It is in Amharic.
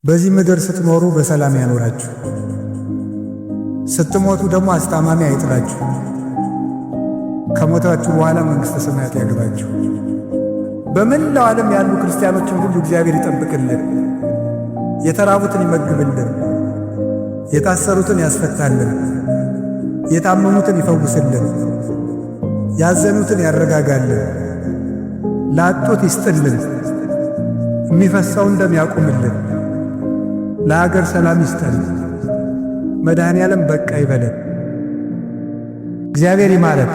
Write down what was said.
በዚህ ምድር ስትኖሩ በሰላም ያኖራችሁ፣ ስትሞቱ ደግሞ አስታማሚ አይጥላችሁ፣ ከሞታችሁ በኋላ መንግሥተ ሰማያት ያግባችሁ። በመላው ዓለም ያሉ ክርስቲያኖችን ሁሉ እግዚአብሔር ይጠብቅልን፣ የተራቡትን ይመግብልን፣ የታሰሩትን ያስፈታልን፣ የታመሙትን ይፈውስልን፣ ያዘኑትን ያረጋጋልን፣ ላጡት ይስጥልን፣ የሚፈሳውን ደም ያቁምልን፣ ለሀገር ሰላም ይስጠን። መድኃኔ ዓለም በቃ ይበለን። እግዚአብሔር ይማረን።